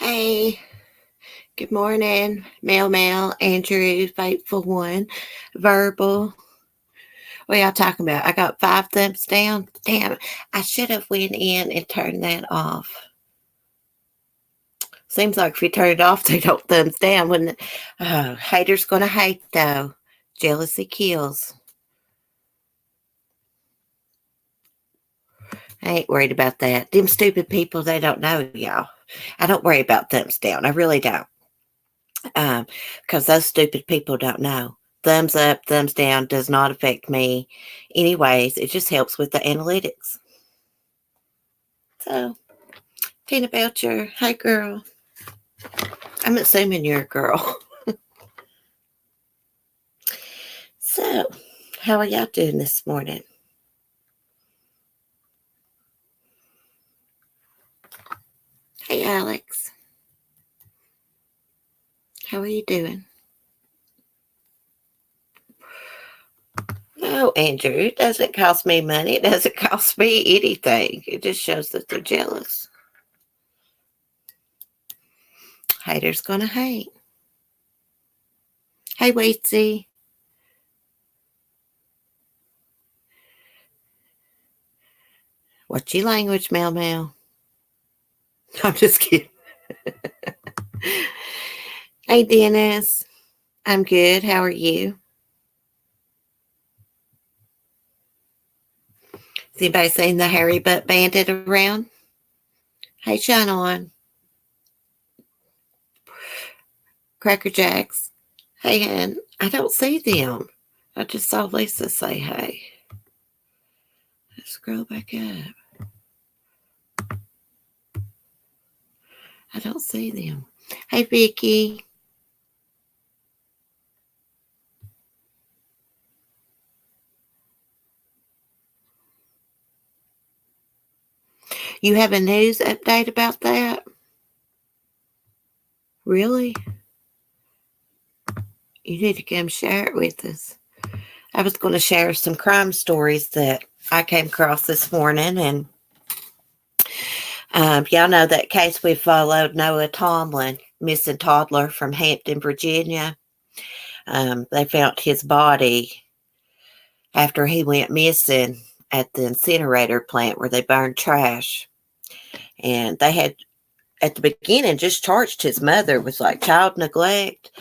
Hey, good morning. Mail, Andrew, Faithful One, Verbal. What y'all talking about? I got 5 thumbs down. Damn, I should have went in and turned that off. Seems like if you turn it off, they don't thumbs down. When haters gonna hate though. Jealousy kills. I ain't worried about that. Them stupid people, they don't know y'all. I don't worry about thumbs down. I really don't. Because those stupid people don't know. Thumbs up, thumbs down does not affect me. Anyways, it just helps with the analytics. So, Tina Belcher, hey girl. I'm assuming you're a girl. So, how are y'all doing this morning? Hey Alex. How are you doing? No, Andrew, it doesn't cost me money. It doesn't cost me anything. It just shows that they're jealous. Haters gonna hate. Hey, Weedsy. What's your language, Mel? I'm just kidding. Hey, Dennis. I'm good. How are you? Has anybody seen the hairy butt bandit around? Hey, shine on. Cracker Jacks. Hey, hun. I don't see them. I just saw Lisa say hey. Let's scroll back up. I don't see them. Hey, Vicky. You have a news update about that? Really? You need to come share it with us. I was going to share some crime stories that I came across this morning, and y'all know that case we followed, Noah Tomlin, missing toddler from Hampton, Virginia. They found his body after he went missing at the incinerator plant where they burned trash. And they had, at the beginning, just charged his mother with like child neglect,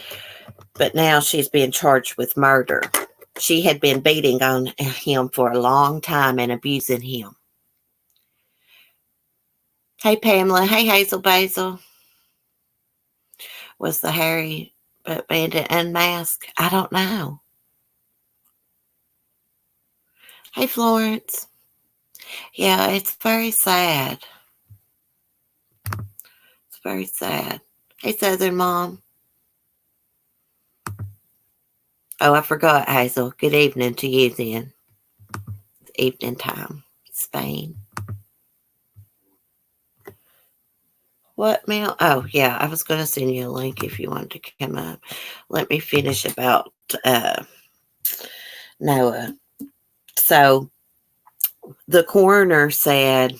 but now she's being charged with murder. She had been beating on him for a long time and abusing him. Hey, Pamela. Hey, Hazel Basil. Was the hairy butt bandit unmasked? I don't know. Hey, Florence. Yeah, it's very sad. It's very sad. Hey, Southern Mom. Oh, I forgot, Hazel. Good evening to you then. It's evening time. Spain. What, Mel? Oh, yeah, I was going to send you a link if you wanted to come up. Let me finish about Noah. So, the coroner said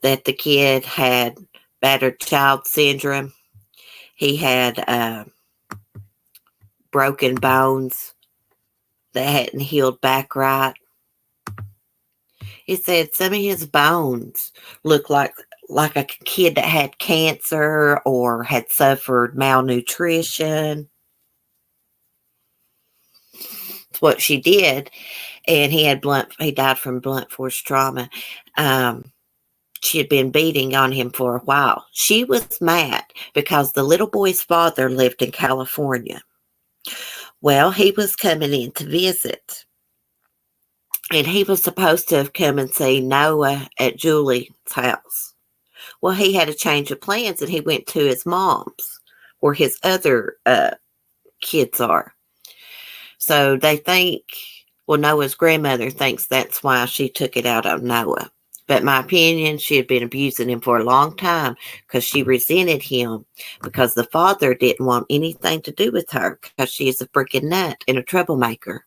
that the kid had battered child syndrome. He had broken bones that hadn't healed back right. He said some of his bones looked like a kid that had cancer or had suffered malnutrition. That's what she did. And he died from blunt force trauma. She had been beating on him for a while. She was mad because the little boy's father lived in California. Well, he was coming in to visit. And he was supposed to have come and see Noah at Julie's house. Well, he had a change of plans and he went to his mom's where his other kids are. So they think, well, Noah's grandmother thinks that's why she took it out on Noah. But my opinion, she had been abusing him for a long time because she resented him because the father didn't want anything to do with her because she is a freaking nut and a troublemaker.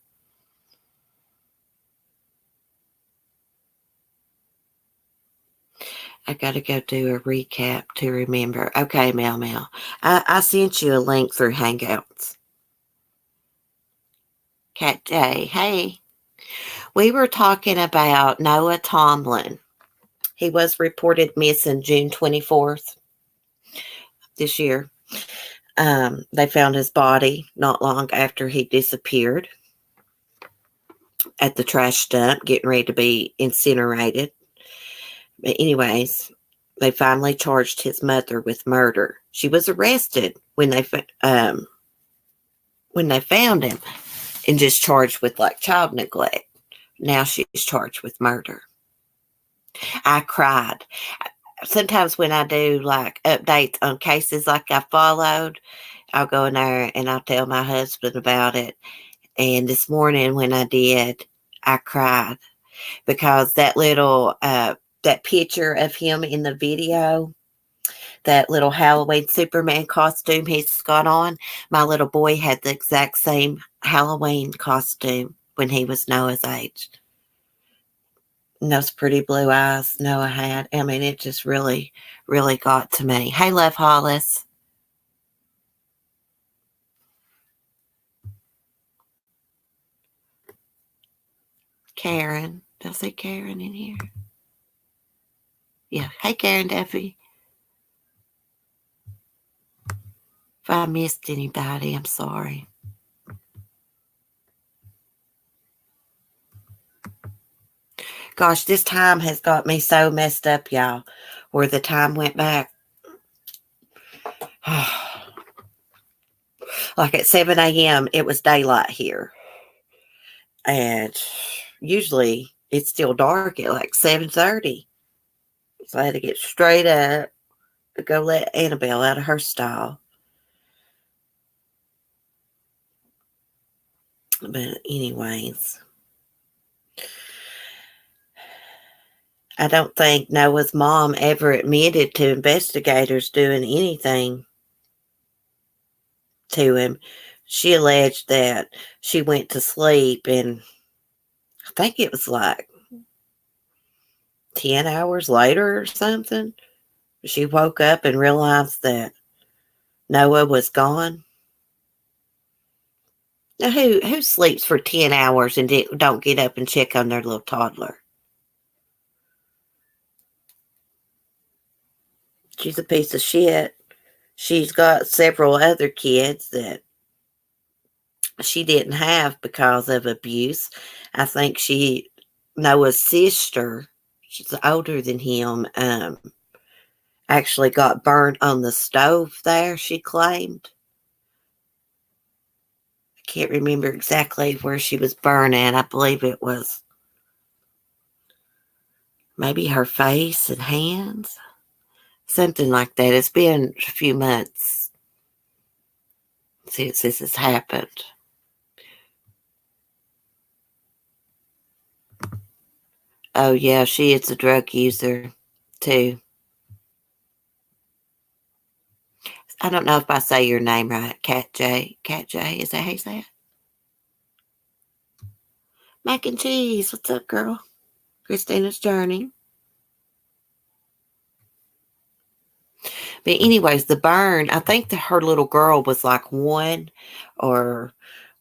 Okay, got to go do a recap to remember. Okay, Mel Mel. I sent you a link through Hangouts. Cat J, hey. We were talking about Noah Tomlin. He was reported missing June 24th this year. They found his body not long after he disappeared at the trash dump, getting ready to be incinerated. But anyways, they finally charged his mother with murder. She was arrested when they found him and just charged with like child neglect. Now she's charged with murder. I cried. Sometimes when I do like updates on cases like I followed, I'll go in there and I'll tell my husband about it. And this morning when I did, I cried because that little, that picture of him in the video, that little Halloween Superman costume he's got on, my little boy had the exact same Halloween costume when he was Noah's age. And those pretty blue eyes Noah had. I mean, it just really, really got to me. Hey, Love Hollis. Karen. Did I see Karen in here? Yeah. Hey, Karen Duffy. If I missed anybody, I'm sorry. Gosh, this time has got me so messed up, y'all, where the time went back. Like at 7 a.m., it was daylight here. And usually it's still dark at like 7:30. So I had to get straight up to go let Annabelle out of her stall. But anyways, I don't think Noah's mom ever admitted to investigators doing anything to him. She alleged that she went to sleep and I think it was like 10 hours later or something. She woke up and realized that Noah was gone. Now, who sleeps for 10 hours and don't get up and check on their little toddler? She's a piece of shit. She's got several other kids that she didn't have because of abuse. I think Noah's sister, she's older than him, actually got burned on the stove there, she claimed. I can't remember exactly where she was burned at. I believe it was maybe her face and hands. Something like that. It's been a few months since this has happened. Oh, yeah, she is a drug user, too. I don't know if I say your name right. Cat J. Cat J. Is that how you say it? Mac and cheese. What's up, girl? Christina's Journey. But anyways, the burn, I think that her little girl was like 1 or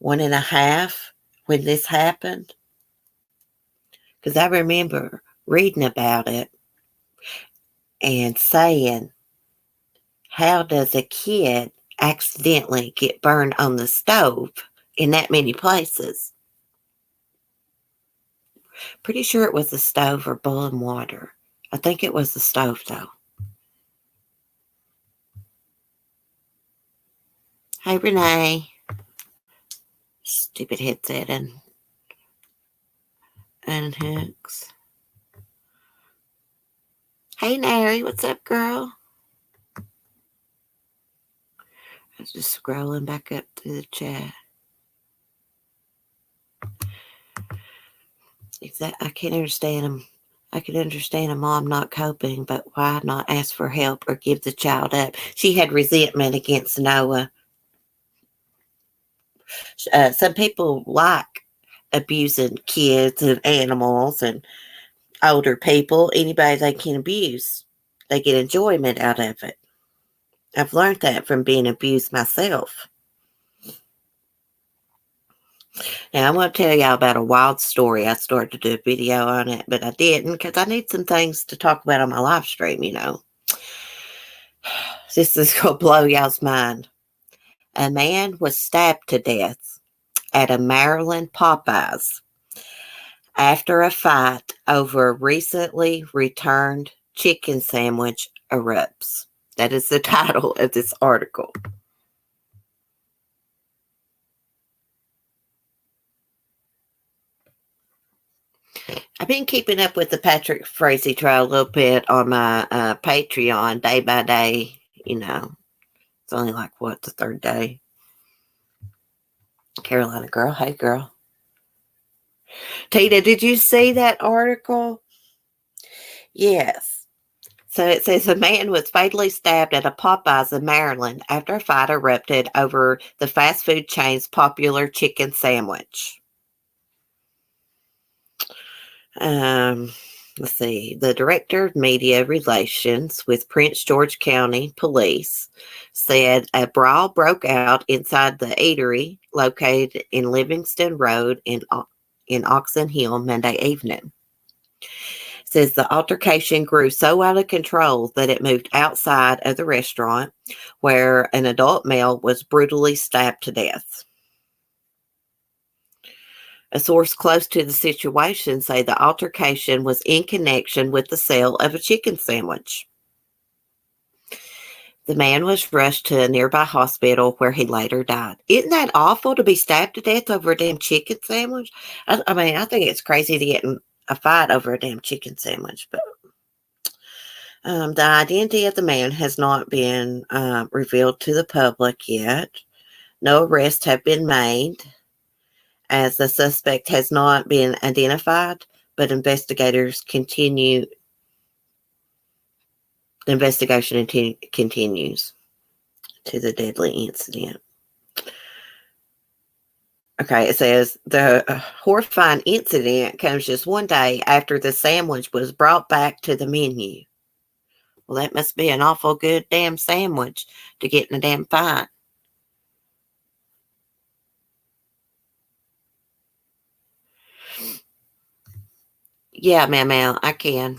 1.5 when this happened. Because I remember reading about it and saying, how does a kid accidentally get burned on the stove in that many places? Pretty sure it was the stove or boiling water. I think it was the stove, though. Hey, Renee. Stupid headset and unhooks. Hey, Nary. What's up, girl? I was just scrolling back up to the chat. I can't understand them. I can understand a mom not coping, but why not ask for help or give the child up? She had resentment against Noah. Some people like abusing kids and animals and older people, anybody they can abuse. They get enjoyment out of it. I've learned that from being abused myself. Now, I'm going to tell y'all about a wild story. I started to do a video on it, but I didn't because I need some things to talk about on my live stream, you know. This is going to blow y'all's mind. A man was stabbed to death at a Maryland Popeyes after a fight over a recently returned chicken sandwich erupts. That is the title of this article. I've been keeping up with the Patrick Frazee trial a little bit on my Patreon day by day. You know, it's only like, what, the third day? Carolina girl. Hey, girl. Tina, did you see that article? Yes. So it says a man was fatally stabbed at a Popeyes in Maryland after a fight erupted over the fast food chain's popular chicken sandwich. Let's see. The director of media relations with Prince George County Police said a brawl broke out inside the eatery located in Livingston Road in Oxon Hill Monday evening. Says the altercation grew so out of control that it moved outside of the restaurant where an adult male was brutally stabbed to death. A source close to the situation say the altercation was in connection with the sale of a chicken sandwich. The man was rushed to a nearby hospital where he later died. Isn't that awful to be stabbed to death over a damn chicken sandwich? I mean, I think it's crazy to get in a fight over a damn chicken sandwich, but the identity of the man has not been revealed to the public yet. No arrests have been made, as the suspect has not been identified, but investigators continue. The investigation continues to the deadly incident. Okay, it says the horrifying incident comes just one day after the sandwich was brought back to the menu. Well, that must be an awful good damn sandwich to get in a damn fight. Yeah, ma'am, I can.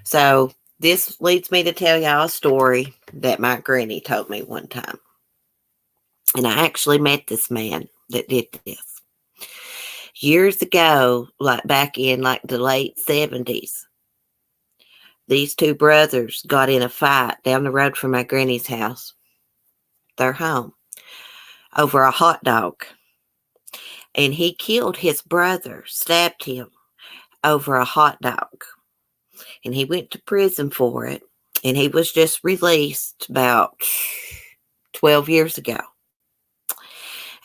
So this leads me to tell y'all a story that my granny told me one time. And I actually met this man that did this. Years ago, like back in like the late 70s, these two brothers got in a fight down the road from my granny's house, their home, over a hot dog. And he killed his brother, stabbed him over a hot dog. And he went to prison for it. And he was just released about 12 years ago.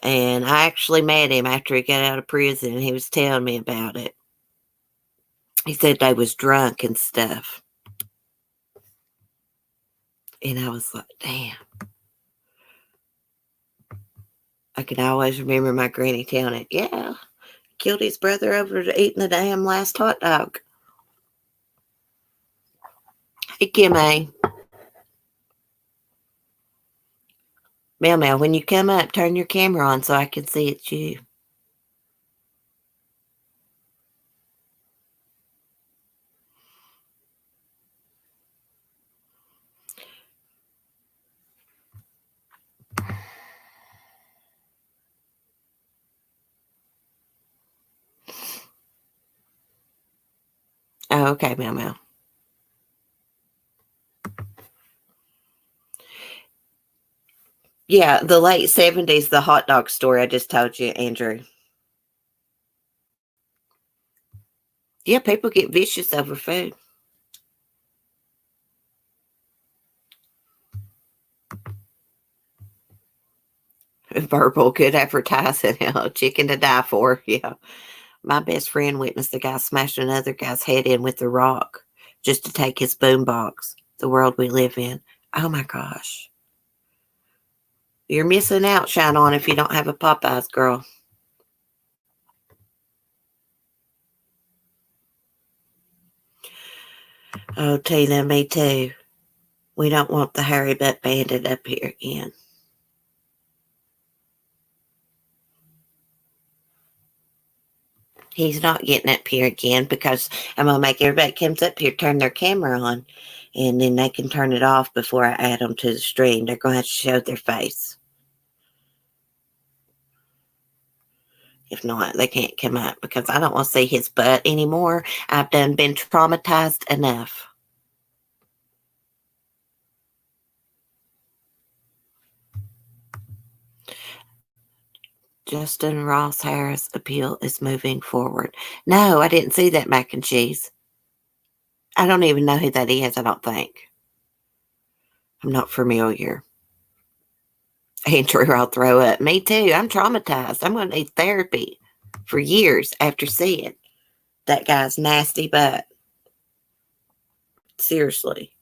And I actually met him after he got out of prison, and he was telling me about it. He said they was drunk and stuff. And I was like, damn. I can always remember my granny telling it. Yeah, killed his brother over eating the damn last hot dog. Hey, Kimmy. Mel, when you come up, turn your camera on so I can see it's you. Oh, okay, Mel. Yeah, the late 70s, the hot dog story I just told you, Andrew. Yeah, people get vicious over food. Verbal, good advertising. Chicken to die for. Yeah. My best friend witnessed the guy smash another guy's head in with the rock just to take his boombox. The world we live in. Oh my gosh. You're missing out, Shine On, if you don't have a Popeyes, girl. Oh, Tina, me too. We don't want the hairy butt bandit up here again. He's not getting up here again because I'm going to make everybody that comes up here turn their camera on, and then they can turn it off before I add them to the stream. They're going to have to show their face. If not, they can't come up because I don't want to see his butt anymore. I've been traumatized enough. Justin Ross Harris appeal is moving forward. No, I didn't see that mac and cheese. I don't even know who that is, I don't think. I'm not familiar. Andrew, I'll throw up. Me too. I'm traumatized. I'm going to need therapy for years after seeing that guy's nasty butt. Seriously.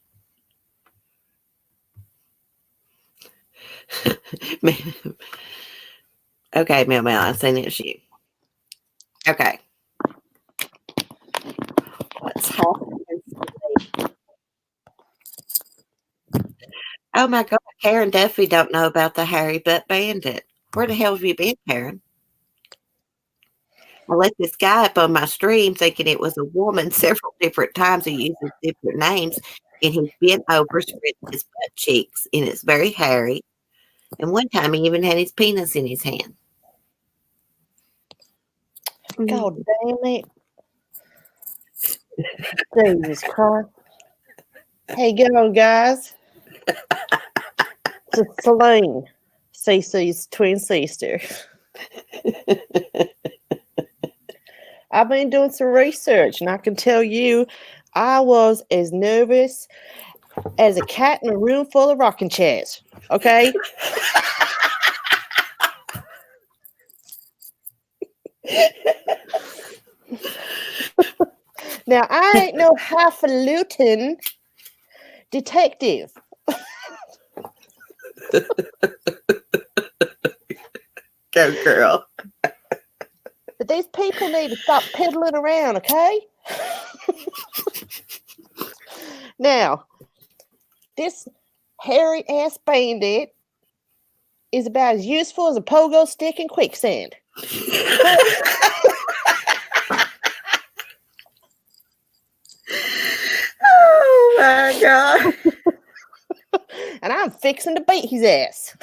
Okay, Mel, I've seen it. You. Okay. What's happening? Oh my God, Karen Duffy don't know about the hairy butt bandit. Where the hell have you been, Karen? I let this guy up on my stream thinking it was a woman several different times. He uses different names, and he's bent over, spreading his butt cheeks, and it's very hairy. And one time he even had his penis in his hand. God damn it. Jesus Christ. Hey, get on, guys. It's Celine, Cece's twin sister. I've been doing some research, and I can tell you I was as nervous as a cat in a room full of rocking chairs. Okay? Now, I ain't no highfalutin detective. Go, girl. But these people need to stop piddling around, okay? Now, this hairy-ass bandit is about as useful as a pogo stick in quicksand. Oh, my God. And I'm fixing to beat his ass.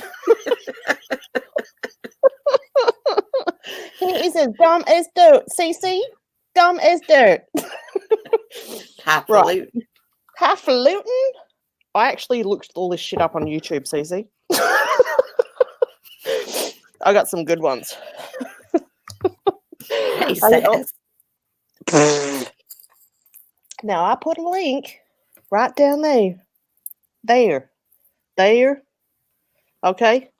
He is as dumb as dirt, Cece. Dumb as dirt. Highfalutin. Right. Highfalutin? I actually looked all this shit up on YouTube, Cece. I got some good ones. He says. Now, I put a link right down there. There. Okay.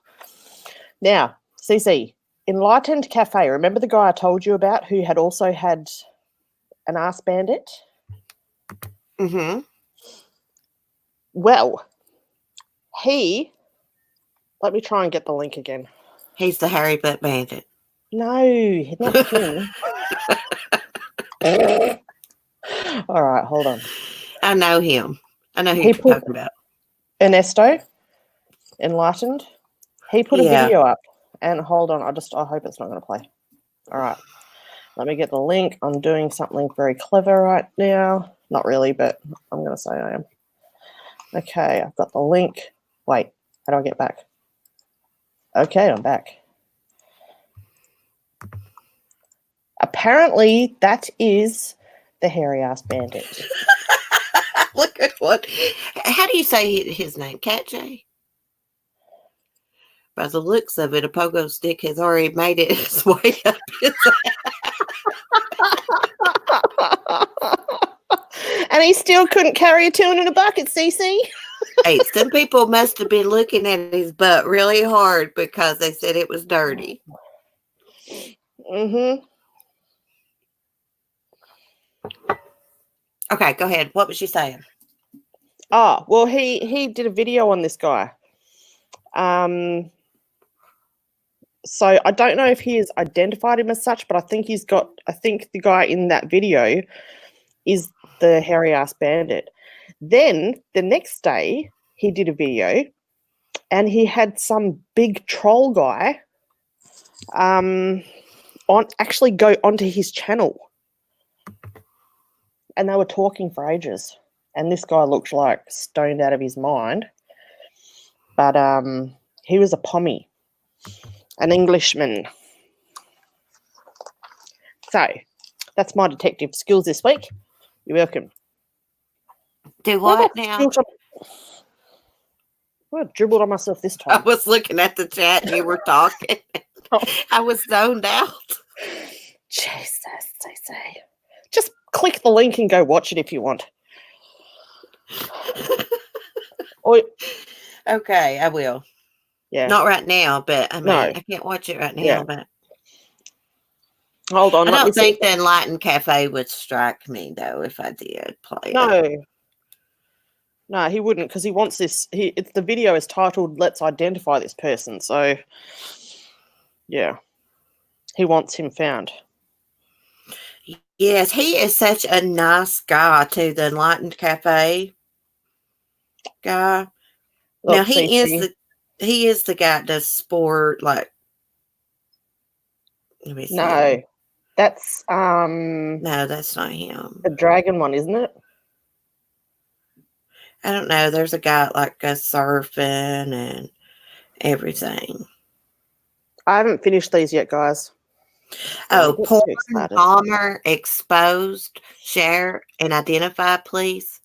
Now, Cece, Enlightened Cafe. Remember the guy I told you about who had also had an ass bandit? Mm-hmm. Well, let me try and get the link again. He's the hairy butt bandit. No, not him. All right, hold on. I know him. I know who you're talking about. Ernesto, Enlightened. He put a video up. And hold on, I hope it's not going to play. All right. Let me get the link. I'm doing something very clever right now. Not really, but I'm going to say I am. Okay, I've got the link. Wait, how do I get back? Okay, I'm back. Apparently, that is the hairy ass bandit. Look at what. How do you say his name? Cat J? By the looks of it, a pogo stick has already made it its way up his And he still couldn't carry a tune in a bucket, Cece. Hey, some people must have been looking at his butt really hard because they said it was dirty. Mm-hmm. Okay, go ahead. What was she saying? Oh, well, he did a video on this guy. So I don't know if he has identified him as such, but I think the guy in that video is the hairy ass bandit. Then the next day, he did a video, and he had some big troll guy actually go onto his channel, and they were talking for ages. And this guy looked like stoned out of his mind, but he was a Pommy, an Englishman. So that's my detective skills this week. You're welcome. Do what now? I dribbled on myself this I time. was looking at the chat and you were talking. I was zoned out. Jesus, they say. Just click the link and go watch it if you want. Or, Okay, I will. yeah. Not right now, but I mean, No. I can't watch it right now. Yeah. But Hold on. I let me don't see. think the Enlightened Cafe would strike me though if I did play it. No, he wouldn't, because he wants this. It's the video is titled "Let's Identify This Person." So, yeah, he wants him found. Yes, he is such a nice guy too. The Enlightened Cafe guy. Look, Now he is the guy that does sport, like. Let me see. No, that's No, that's not him. the dragon one, isn't it? I don't know. There's a guy like goes surfing and everything. I haven't finished these yet, guys. Oh, Porn Bomber exposed. Share and identify, please.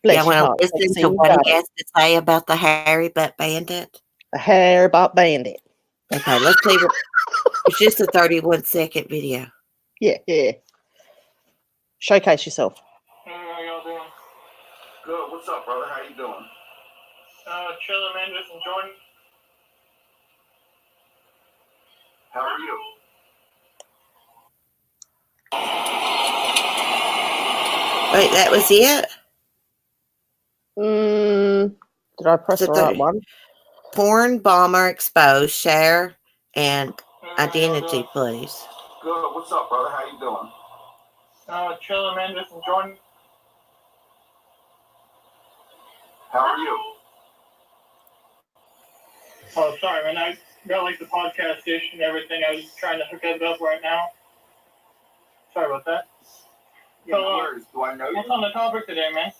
Bless I want to listen to what he has to say about the Hairy Butt Bandit. The Hairy Butt Bandit. Okay, let's see. It's just a 31-second video. Yeah. Showcase yourself. Hey, how y'all doing? Good. What's up, brother? How you doing? Chilling, man. Just enjoying. How are you? Wait, that was it? Did I press the right one? Porn Bomber exposed. Share and identity, please. Good. What's up, brother? How you doing? Chilling, man. Just enjoying. How are you? Oh, sorry, man. I got like the podcast dish and everything. I was trying to hook it up right now. Sorry about that. Yeah, no worries. Do I know you? What's on the topic today, man?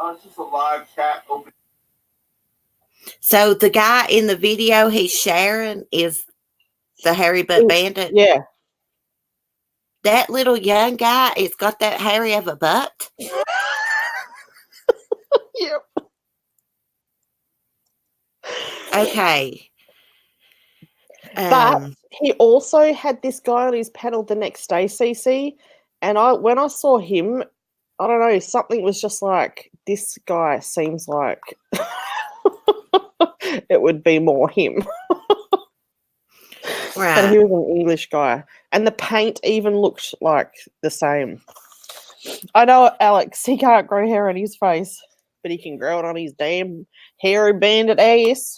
It's just a live chat open. So the guy in the video he's sharing is the Hairy Butt Bandit? Yeah. That little young guy has got that hairy of a butt? Yep. Okay. But he also had this guy on his panel the next day, CC, and when I saw him, I don't know, something was just like, this guy seems like it would be more him. Right. And he was an English guy. And the paint even looked like the same. I know Alex, he can't grow hair on his face, but he can grow it on his damn hairy bandit ass.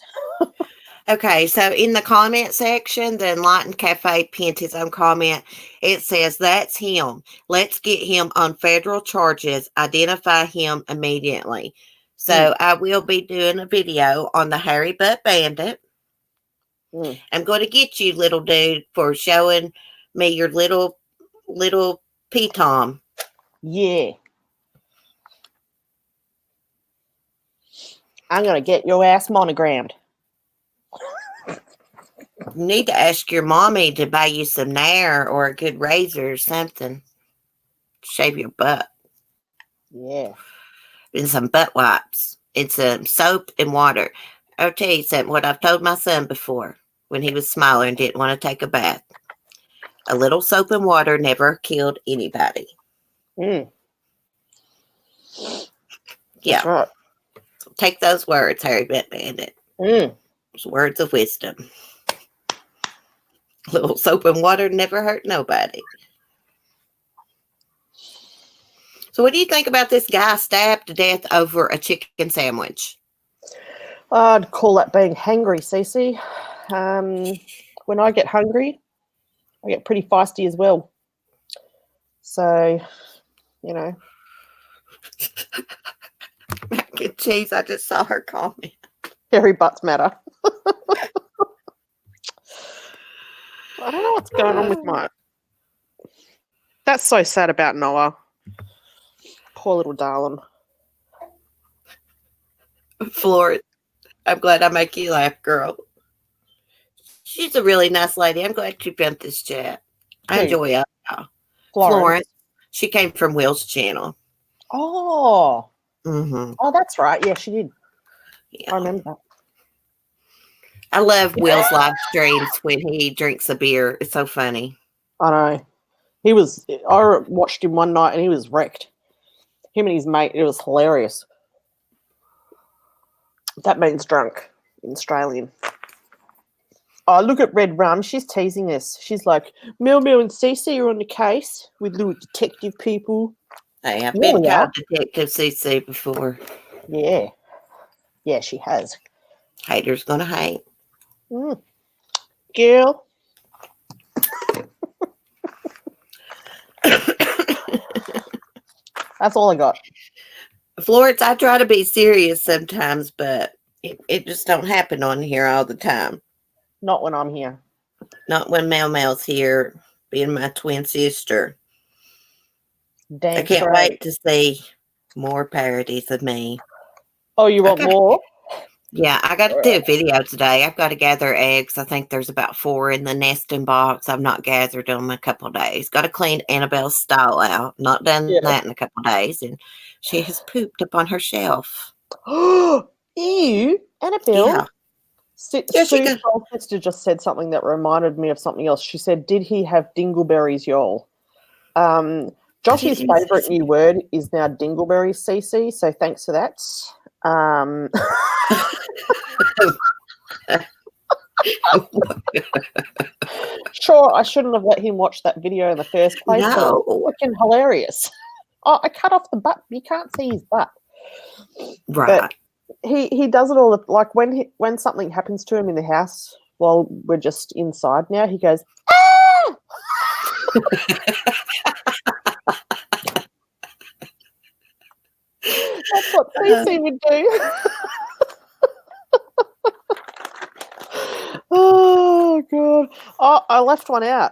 Okay, so in the comment section, the Enlightened Cafe pinned his own comment. It says, that's him. Let's get him on federal charges. Identify him immediately. So I will be doing a video on the Hairy Butt Bandit. I'm going to get you, little dude, for showing me your little P-Tom. Yeah. I'm going to get your ass monogrammed. You need to ask your mommy to buy you some Nair or a good razor or something. Shave your butt. Yeah. And some butt wipes. And some soap and water. I'll tell you something, what I've told my son before when he was smaller and didn't want to take a bath. A little soap and water never killed anybody. Yeah. That's right. Take those words, Hairy Butt Bandit. Those words of wisdom. A little soap and water never hurt nobody. So what do you think about this guy stabbed to death over a chicken sandwich? I'd call that being hangry, Cece. When I get hungry, I get pretty feisty as well. So, you know. Mac and cheese. I just saw her comment. Hairy butts matter. I don't know what's going on with my... That's so sad about Noah. Poor little darling. Florence, I'm glad I make you laugh, girl. She's a really nice lady. I'm glad you found this chat. I Who? enjoy her. Florence. She came from Will's channel. Oh. Mm-hmm. Oh, that's right. Yeah, she did. Yeah. I remember that. I love Will's live streams when he drinks a beer. It's so funny. I know. I watched him one night and he was wrecked. Him and his mate, it was hilarious. That means drunk in Australian. Oh, look at Red Rum. She's teasing us. She's like, Mel and Cece are on the case with little detective people. Hey, I've been called Detective CC before. Yeah. Yeah, she has. Haters gonna hate. Girl. That's all I got. Florence, I try to be serious sometimes, but it just don't happen on here all the time. Not when I'm here. Not when Mel's here, being my twin sister. Dang I can't straight. wait to see more parodies of me. Oh, you want more? Yeah, I got to do a video today. I've got to gather eggs. I think there's about 4 in the nesting box. I've not gathered them in a couple of days. Got to clean Annabelle's stall out. Not done that in a couple of days. And she has pooped up on her shelf. Ew, Annabelle. Yeah. Sue's sister just said something that reminded me of something else. She said, did he have dingleberries, y'all? Josh's favourite new word is now dingleberries, CC, so thanks for that. Sure, I shouldn't have let him watch that video in the first place. No. But it's freaking hilarious. Oh, I cut off the butt. You can't see his butt. Right. But he does it all. Like when something happens to him in the house while we're just inside now, he goes, ah! That's what CC would do. Oh, God. Oh, I left one out.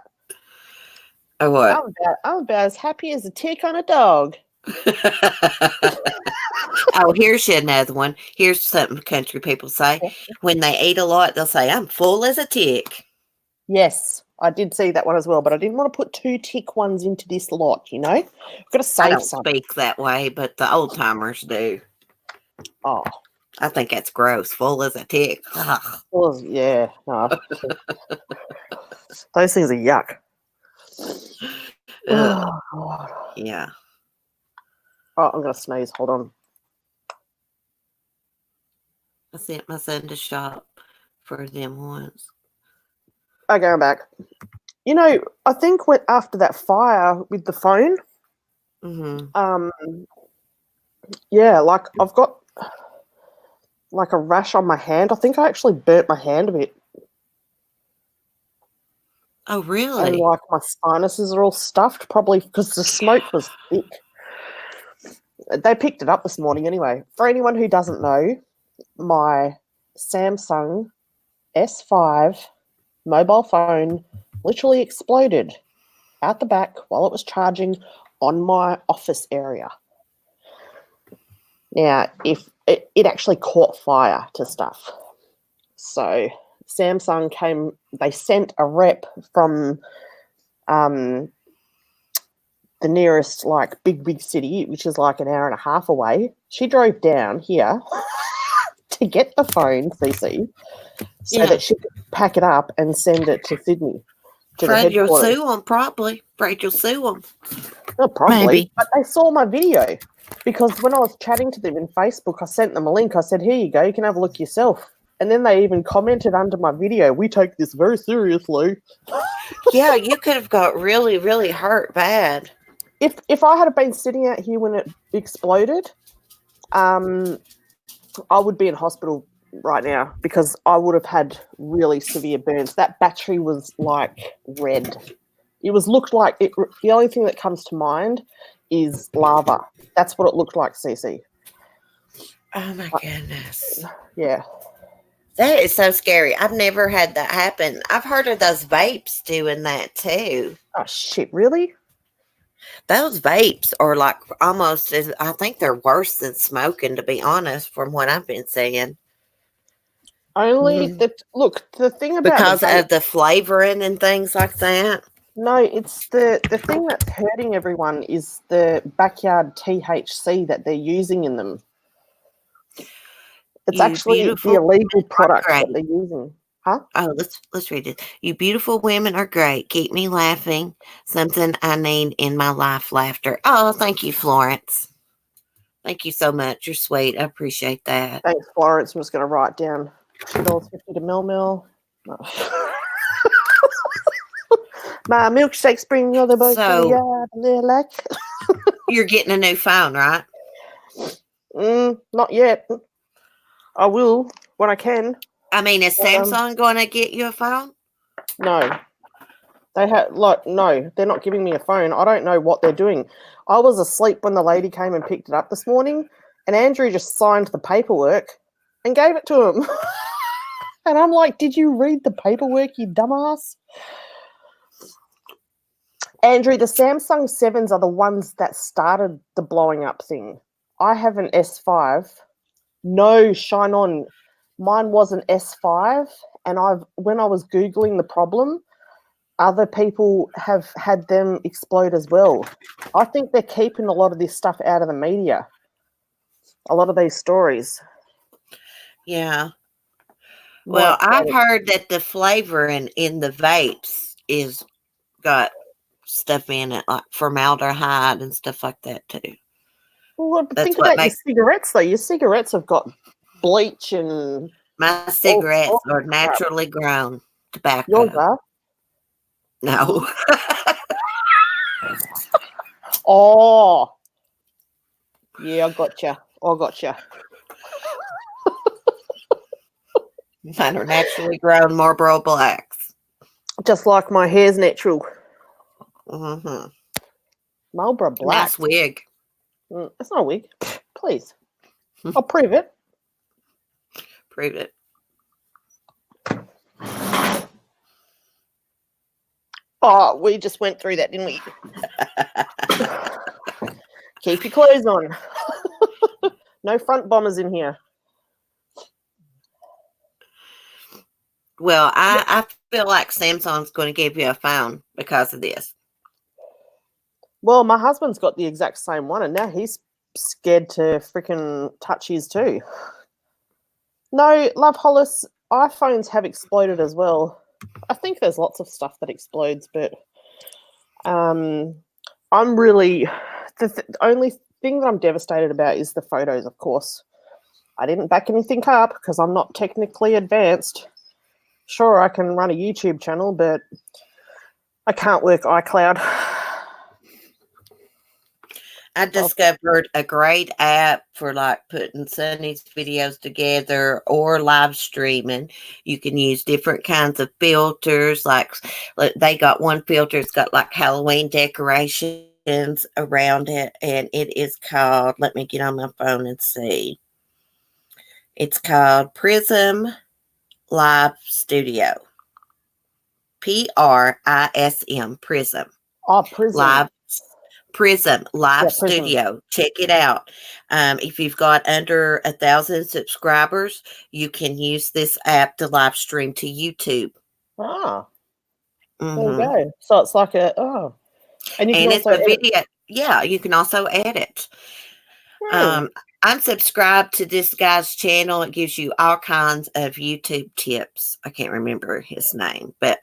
Oh, what? I'm about as happy as a tick on a dog. Oh, here's another one. Here's something country people say. When they eat a lot, they'll say, I'm full as a tick. Yes, I did see that one as well, but I didn't want to put 2 tick ones into this lot, you know? I've got to save I don't some. speak that way, but the old timers do. Oh. I think that's gross. Full as a tick. Well, yeah. No. Those things are yuck. Oh, God. Yeah. Oh, I'm going to sneeze. Hold on. I sent my son to shop for them once. Okay, I'm back. You know, I think after that fire with the phone, yeah, like I've got like a rash on my hand. I think I actually burnt my hand a bit. Oh, really? And like my sinuses are all stuffed, probably because the smoke was thick. They picked it up this morning anyway. For anyone who doesn't know, my Samsung S5 mobile phone literally exploded out the back while it was charging on my office area. Now, if it actually caught fire to stuff. So Samsung came, they sent a rep from the nearest like big city, which is like an hour and a half away. She drove down here to get the phone, CC, so that she could pack it up and send it to Sydney. Afraid you'll sue them, probably. Afraid you'll sue them. Oh, probably. Maybe. But they saw my video because when I was chatting to them in Facebook, I sent them a link. I said, here you go. You can have a look yourself. And then they even commented under my video, we take this very seriously. Yeah, you could have got really, really hurt bad. If I had been sitting out here when it exploded, I would be in hospital right now because I would have had really severe burns. That battery was like red. It looked like it. The only thing that comes to mind is lava. That's what it looked like, Cece. Oh my goodness. Yeah. That is so scary. I've never had that happen. I've heard of those vapes doing that too. Oh, shit, really? Those vapes are like almost as, I think they're worse than smoking, to be honest, from what I've been seeing. Only the thing about Because of the flavoring and things like that. No, it's the thing that's hurting everyone is the backyard THC that they're using in them. It's actually the illegal product that they're using. Huh? Oh, let's read it. You beautiful women are great. Keep me laughing. Something I need in my life, laughter. Oh, thank you, Florence. Thank you so much. You're sweet. I appreciate that. Thanks, Florence. I'm just going to write down $2.50 to Mil. No. My milkshakes bring the other boys to the yard. They're like. You're getting a new phone, right? Not yet. I will when I can. I mean, is Samsung going to get you a phone? No. No, they're not giving me a phone. I don't know what they're doing. I was asleep when the lady came and picked it up this morning, and Andrew just signed the paperwork and gave it to him. And I'm like, did you read the paperwork, you dumbass? Andrew, the Samsung 7s are the ones that started the blowing up thing. I have an S5. No, shine on. Mine was an S5, and when I was Googling the problem, other people have had them explode as well. I think they're keeping a lot of this stuff out of the media. A lot of these stories. Yeah. Well, I've heard that the flavoring in the vapes is got stuff in it like formaldehyde and stuff like that too. Well, think about your cigarettes though. Your cigarettes have got bleach and my cigarettes are naturally grown tobacco. Yours are? No. Oh. Yeah, I gotcha. Mine are naturally grown Marlboro Blacks. Just like my hair's natural. Mm-hmm. Marlboro Black. Nice wig. It's not a wig. Please. I'll prove it. Prove it. Oh, we just went through that, didn't we? Keep your clothes on. No front bombers in here. Well, I feel like Samsung's going to give you a phone because of this. Well, my husband's got the exact same one, and now he's scared to freaking touch his too. No, Love Hollis, iPhones have exploded as well. I think there's lots of stuff that explodes, but I'm really... The only thing that I'm devastated about is the photos, of course. I didn't back anything up because I'm not technically advanced. Sure, I can run a YouTube channel, but I can't work iCloud. I discovered a great app for like putting Sunny's videos together or live streaming. You can use different kinds of filters. Like they got one filter, it's got like Halloween decorations around it, and it is called, let me get on my phone and see. It's called Prism Live Studio. Prism. Prism. Oh, Prism. Prism Live Studio. Check it out. If you've got under 1,000 subscribers, you can use this app to live stream to YouTube. Ah. There you go. So it's like and you can it's a video. Yeah, you can also edit. I'm subscribed to this guy's channel. It gives you all kinds of YouTube tips. I can't remember his name, but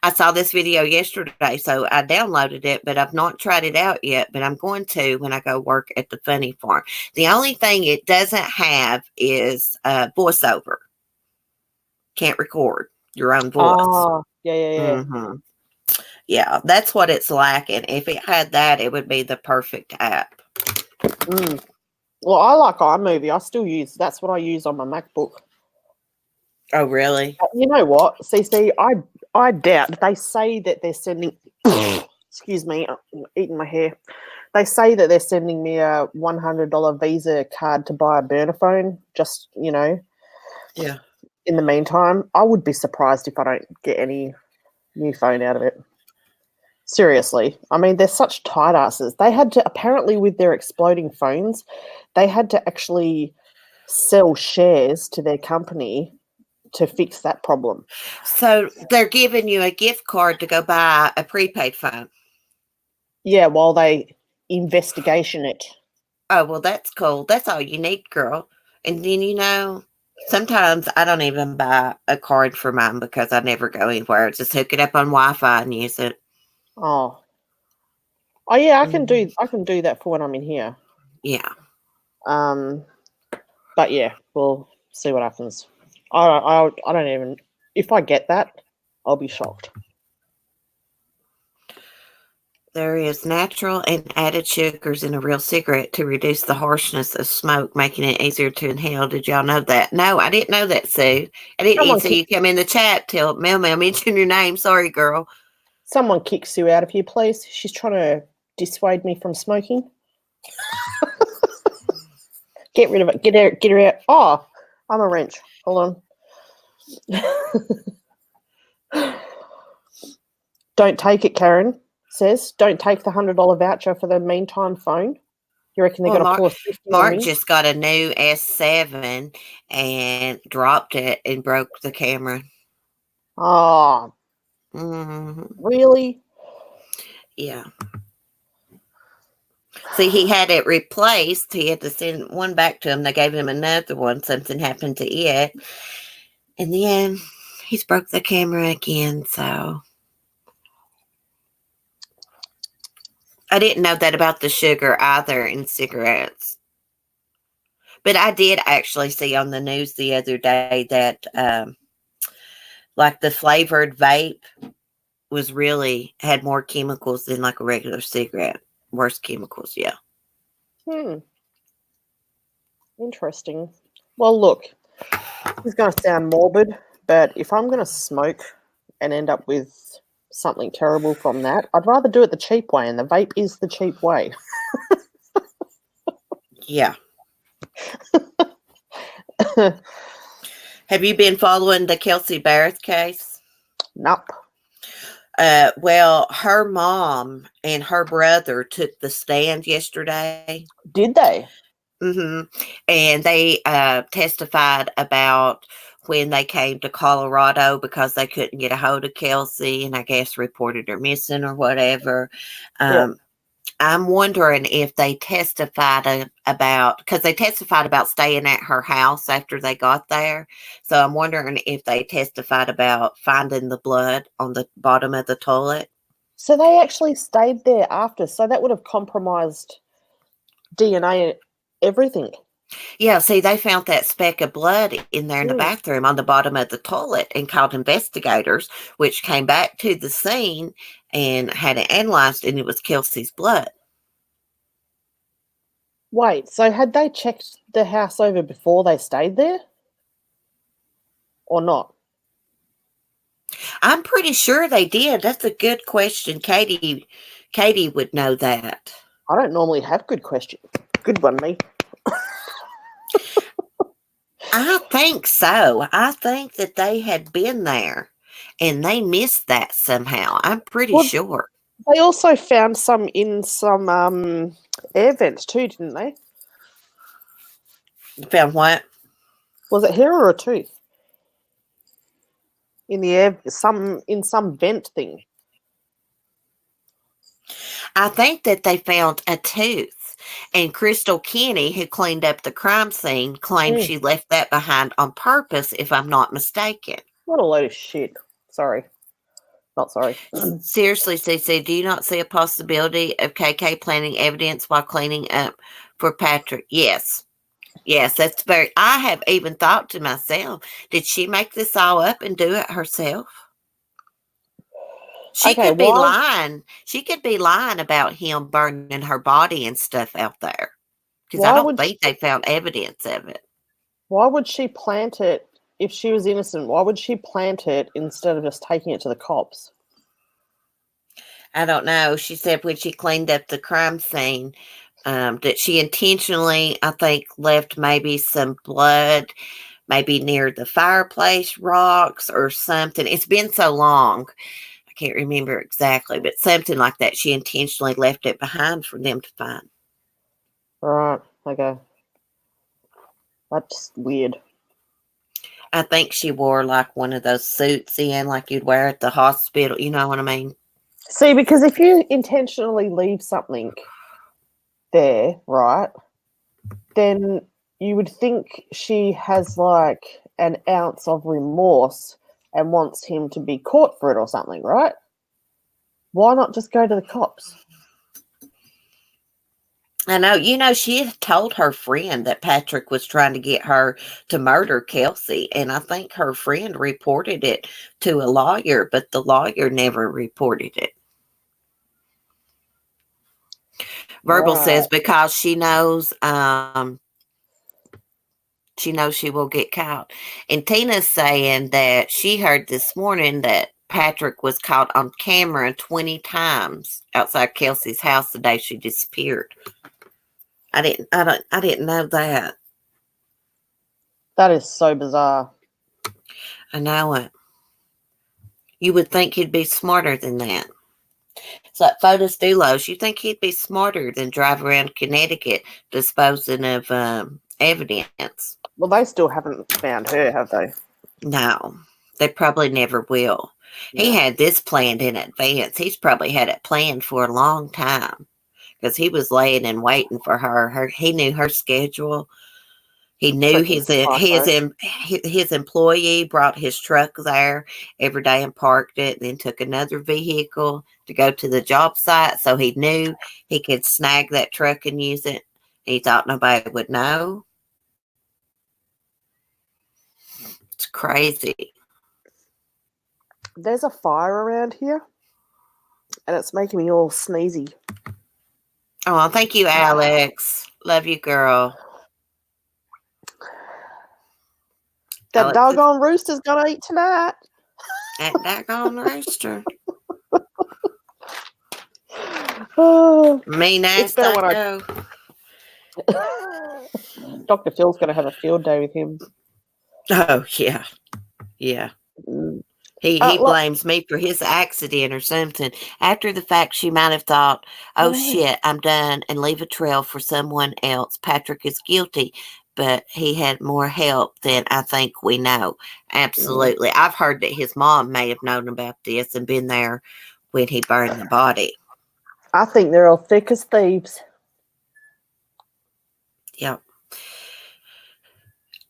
I saw this video yesterday, so I downloaded it, but I've not tried it out yet, but I'm going to when I go work at the Funny Farm. The only thing it doesn't have yeah. voiceover. Can't record your own voice. Oh, yeah. Yeah, that's what it's lacking. If it had that, it would be the perfect app. Well, I like iMovie. I still use, that's what I use on my MacBook. Oh, really? You know what, CC, I doubt. They say that they're sending, excuse me, I'm eating my hair. They say that they're sending me a $100 Visa card to buy a burner phone, just, Yeah. in the meantime. I would be surprised if I don't get any new phone out of it. Seriously. I mean, they're such tight asses. They had to, apparently with their exploding phones, they had to actually sell shares to their company to fix that problem. So they're giving you a gift card to go buy a prepaid phone. Yeah, while they investigation it. Oh, well, that's cool. That's all you need, girl. And then, sometimes I don't even buy a card for mine because I never go anywhere. Just hook it up on Wi-Fi and use it. Oh yeah, I can do that for when I'm in here. Yeah. But yeah, we'll see what happens. I don't even, if I get that, I'll be shocked. There is natural and added sugars in a real cigarette to reduce the harshness of smoke, making it easier to inhale. Did y'all know that? No, I didn't know that, Sue. I didn't even see you come in the chat till Mel mentioned your name. Sorry, girl. Someone kick Sue out of here, please. She's trying to dissuade me from smoking. Get rid of it. Get her out. Oh, I'm a wrench. Hold on. Don't take it, Karen says. Don't take the $100 voucher for the meantime phone. You reckon they're going to pull a 50 Mark just got a new S7 and dropped it and broke the camera. Oh, really? Yeah. See, he had it replaced. He had to send one back to him. They gave him another one. Something happened to it. And then he's broke the camera again, so I didn't know that about the sugar either in cigarettes. But I did actually see on the news the other day that like the flavored vape was really had more chemicals than like a regular cigarette. Worse chemicals, yeah. Interesting. Well, look, it's going to sound morbid, but if I'm going to smoke and end up with something terrible from that, I'd rather do it the cheap way, and the vape is the cheap way. Yeah. Have you been following the Kelsey Barrett case? Nope. Well, her mom and her brother took the stand yesterday. Did they? Mm-hmm. And they testified about when they came to Colorado because they couldn't get a hold of Kelsey and I guess reported her missing or whatever. I'm wondering if they testified about, because they testified about staying at her house after they got there. So I'm wondering if they testified about finding the blood on the bottom of the toilet. So they actually stayed there after. So that would have compromised DNA and everything. Yeah, see, they found that speck of blood in there in the bathroom on the bottom of the toilet and called investigators, which came back to the scene and had it analyzed, and it was Kelsey's blood. Wait, so had they checked the house over before they stayed there? Or not? I'm pretty sure they did. That's a good question. Katie would know that. I don't normally have good questions. Good one, me. I think so. I think that they had been there and they missed that somehow. I'm pretty sure. They also found some in some air vents too, didn't they? Found what? Was it hair or a tooth? In the air, in some vent thing. I think that they found a tooth. And Crystal Kenny, who cleaned up the crime scene, claimed she left that behind on purpose, if I'm not mistaken. What a load of shit. Sorry. Not sorry. Seriously, CC, do you not see a possibility of KK planting evidence while cleaning up for Patrick? Yes. Yes, that's very... I have even thought to myself, did she make this all up and do it herself? She could be lying. She could be lying about him burning her body and stuff out there. Because I don't think they found evidence of it. Why would she plant it if she was innocent? Why would she plant it instead of just taking it to the cops? I don't know. She said when she cleaned up the crime scene, that she intentionally, I think, left maybe some blood, maybe near the fireplace rocks or something. It's been so long. I can't remember exactly, but something like that. She intentionally left it behind for them to find. Right. Okay. That's weird. I think she wore like one of those suits like you'd wear at the hospital. You know what I mean? See, because if you intentionally leave something there, right, then you would think she has like an ounce of remorse and wants him to be caught for it or something, right? Why not just go to the cops? I know, she had told her friend that Patrick was trying to get her to murder Kelsey, and I think her friend reported it to a lawyer, but the lawyer never reported it. Verbal says because she knows she will get caught. And Tina's saying that she heard this morning that Patrick was caught on camera 20 times outside Kelsey's house the day she disappeared. I didn't know that. That is so bizarre. I know it. You would think he'd be smarter than that. It's like Fotis Dulos. You think he'd be smarter than drive around Connecticut disposing of evidence. Well, they still haven't found her, have they? No, they probably never will. He had this planned in advance. He's probably had it planned for a long time because he was laying and waiting for her. He knew her schedule. He knew his employee brought his truck there every day and parked it, and then took another vehicle to go to the job site. So he knew he could snag that truck and use it. He thought nobody would know. It's crazy. There's a fire around here, and it's making me all sneezy. Oh, thank you, Alex. Love you, girl. That doggone rooster's gonna eat tonight. That doggone rooster. Me next, Dr. Phil's gonna have a field day with him. Oh, yeah. Yeah. He blames me for his accident or something. After the fact, she might have thought, oh, shit, I'm done, and leave a trail for someone else. Patrick is guilty, but he had more help than I think we know. Absolutely. I've heard that his mom may have known about this and been there when he burned the body. I think they're all thick as thieves. Yep.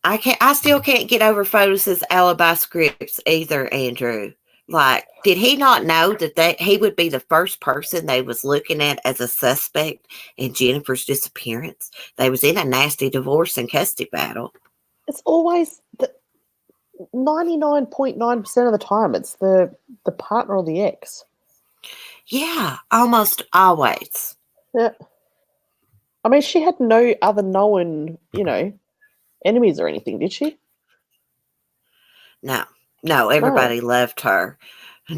I still can't get over Fotis' alibi scripts either, Andrew. Like, did he not know that he would be the first person they was looking at as a suspect in Jennifer's disappearance? They was in a nasty divorce and custody battle. It's always 99.9% of the time it's the partner or the ex. Yeah, almost always. Yeah. I mean, she had no other known, enemies or anything, did she? No, everybody loved her.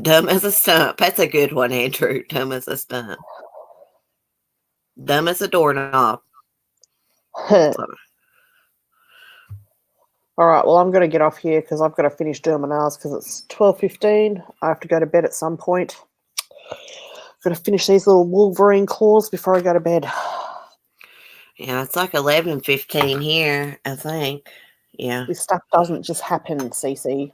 Dumb as a stump. That's a good one, Andrew. Dumb as a stump. Dumb as a doorknob. All right, well, I'm going to get off here because I've got to finish doing my nails because it's 12:15. I have to go to bed at some point. I've got to finish these little Wolverine claws before I go to bed. Yeah, it's like 11:15 here, I think. Yeah. This stuff doesn't just happen, Cece.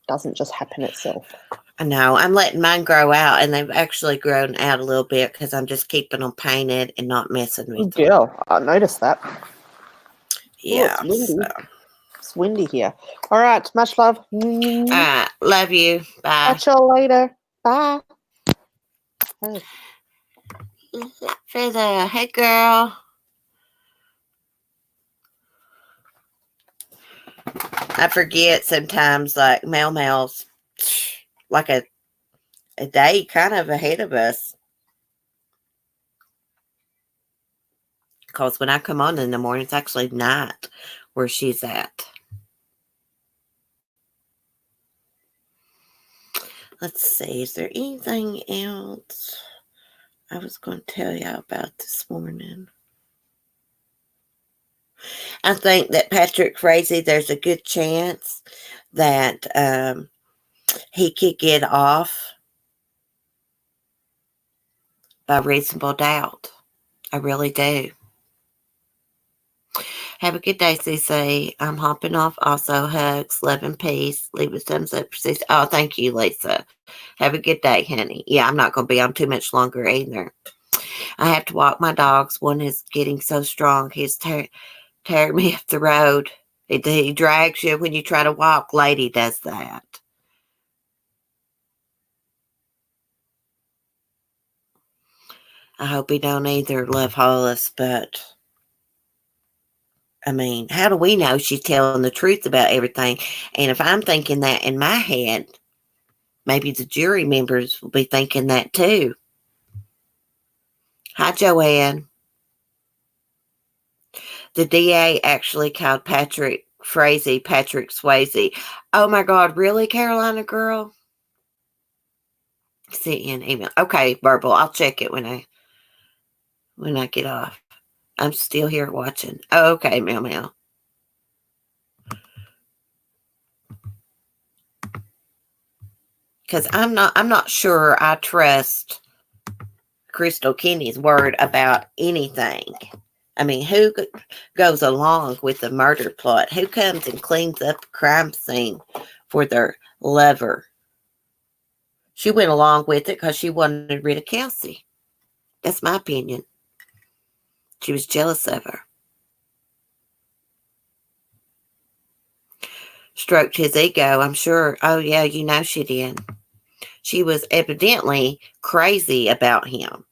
Doesn't just happen itself. I know. I'm letting mine grow out, and they've actually grown out a little bit because I'm just keeping them painted and not messing with them. Yeah, I noticed that. Yeah. Ooh, it's windy. It's windy here. All right, much love. All right, love you. Bye. Catch you later. Bye. Hey. Feather, hey girl. I forget sometimes, like Mel's like a day kind of ahead of us. Because when I come on in the morning, it's actually night where she's at. Let's see. Is there anything else I was going to tell y'all about this morning? I think that Patrick Swayze, there's a good chance that he could get off by reasonable doubt. I really do. Have a good day, CC. I'm hopping off. Also, hugs, love, and peace. Leave a thumbs up for CC. Oh, thank you, Lisa. Have a good day, honey. Yeah, I'm not going to be on too much longer either. I have to walk my dogs. One is getting so strong. He's tearing me up the road. He drags you when you try to walk. Lady does that. I hope he don't either, Love Hollis, but I mean, how do we know she's telling the truth about everything? And if I'm thinking that in my head, maybe the jury members will be thinking that too. Hi, Joanne. The DA actually called Patrick Swayze. Oh my God, really, Carolina girl? See an email. Okay, verbal. I'll check it when I get off. I'm still here watching. Oh, okay, meow meow. Because I'm not sure I trust Crystal Kenny's word about anything. I mean, who goes along with the murder plot? Who comes and cleans up the crime scene for their lover? She went along with it because she wanted rid of Kelsey. That's my opinion. She was jealous of her. Stroked his ego, I'm sure. Oh, yeah, you know she did. She was evidently crazy about him.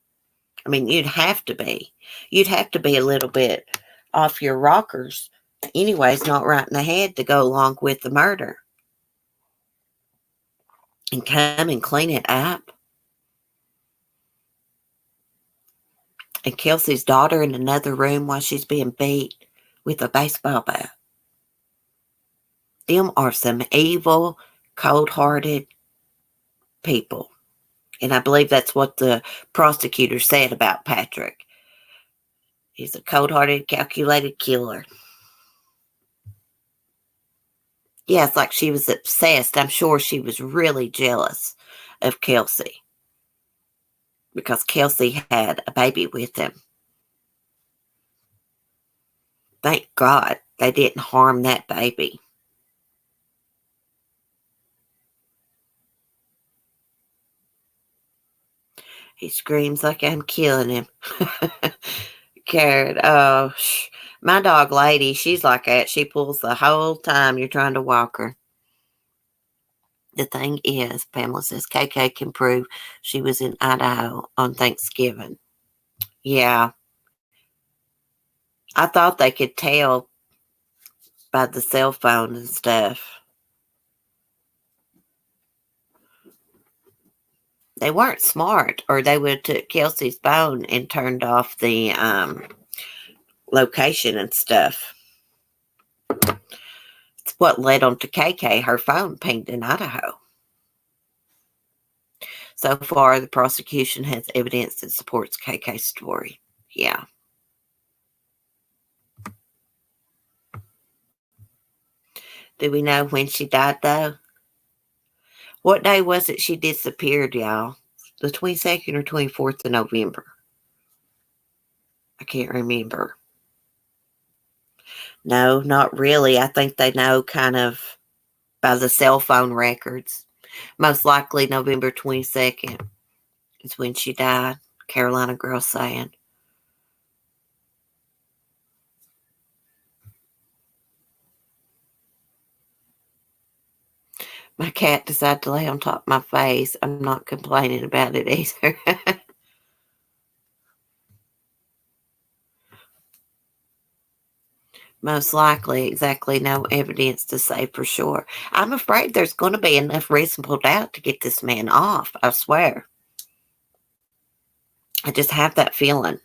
I mean, you'd have to be. You'd have to be a little bit off your rockers. Anyways, not right in the head to go along with the murder. And come and clean it up. And Kelsey's daughter in another room while she's being beat with a baseball bat. Them are some evil, cold-hearted people. And I believe that's what the prosecutor said about Patrick. He's a cold-hearted, calculated killer. Yeah, it's like she was obsessed. I'm sure she was really jealous of Kelsey. Because Kelsey had a baby with him. Thank God they didn't harm that baby. He screams like I'm killing him. Carrot, oh, my dog Lady, she's like that. She pulls the whole time you're trying to walk her. The thing is, Pamela says, KK can prove she was in Idaho on Thanksgiving. Yeah. I thought they could tell by the cell phone and stuff. They weren't smart, or they would have took Kelsey's phone and turned off the location and stuff. It's what led on to KK, her phone pinged in Idaho. So far, the prosecution has evidence that supports KK's story. Yeah. Do we know when she died, though? What day was it she disappeared, y'all? The 22nd or 24th of November? I can't remember. No, not really. I think they know kind of by the cell phone records. Most likely November 22nd is when she died. Carolina girl saying. My cat decided to lay on top of my face. I'm not complaining about it either. Most likely, exactly no evidence to say for sure. I'm afraid there's going to be enough reasonable doubt to get this man off. I swear. I just have that feeling.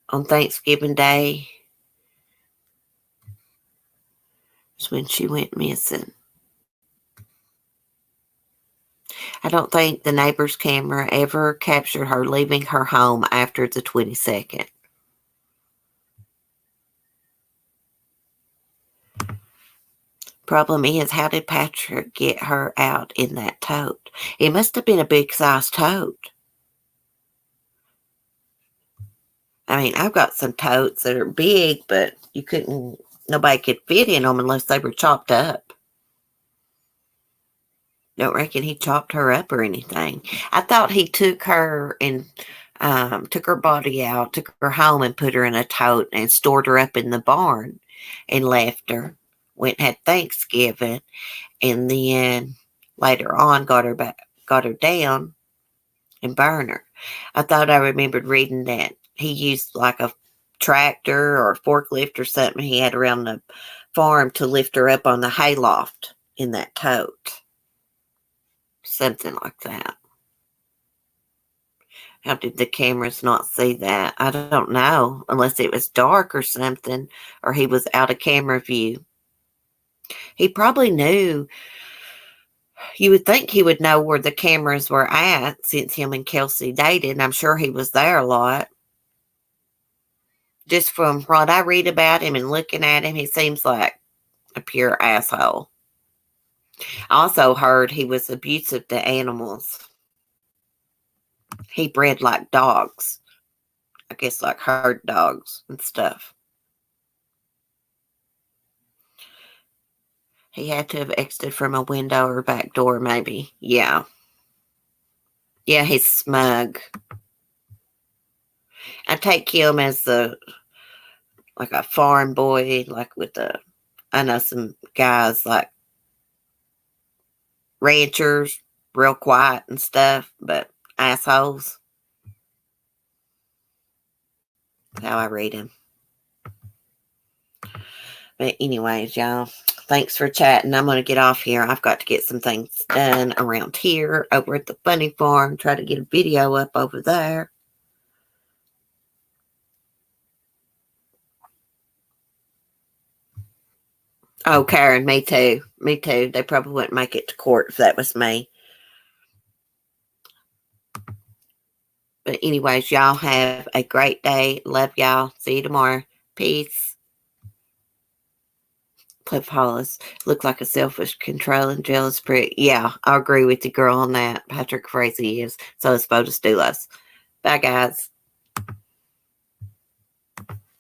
On Thanksgiving Day, It's when she went missing. I don't think the neighbor's camera ever captured her leaving her home after the 22nd. Problem is, how did Patrick get her out in that tote? It must have been a big size tote. I mean, I've got some totes that are big, but nobody could fit in them unless they were chopped up. Don't reckon he chopped her up or anything. I thought he took her and took her body out, took her home and put her in a tote and stored her up in the barn and left her. Went and had Thanksgiving, and then later on got her down and burned her. I thought I remembered reading that he used like a tractor or a forklift or something he had around the farm to lift her up on the hayloft in that tote. Something like that. How did the cameras not see that? I don't know, unless it was dark or something, or he was out of camera view. He probably knew. You would think he would know where the cameras were at since him and Kelsey dated, and I'm sure he was there a lot. Just from what I read about him and looking at him, he seems like a pure asshole. I also heard he was abusive to animals. He bred like dogs. I guess like herd dogs and stuff. He had to have exited from a window or back door, maybe. Yeah. Yeah, he's smug. I take him as like a farm boy, like I know some guys like ranchers, real quiet and stuff, but assholes. That's how I read him. But anyways, y'all, thanks for chatting. I'm going to get off here. I've got to get some things done around here over at the Funny Farm. Try to get a video up over there. Oh, Karen, me too. Me too. They probably wouldn't make it to court if that was me. But anyways, y'all have a great day. Love y'all. See you tomorrow. Peace. Cliff Hollis looked like a selfish, controlling, jealous prick. Yeah, I agree with the girl on that. Patrick Frazee is. So is Fotis Dulos. Bye, guys.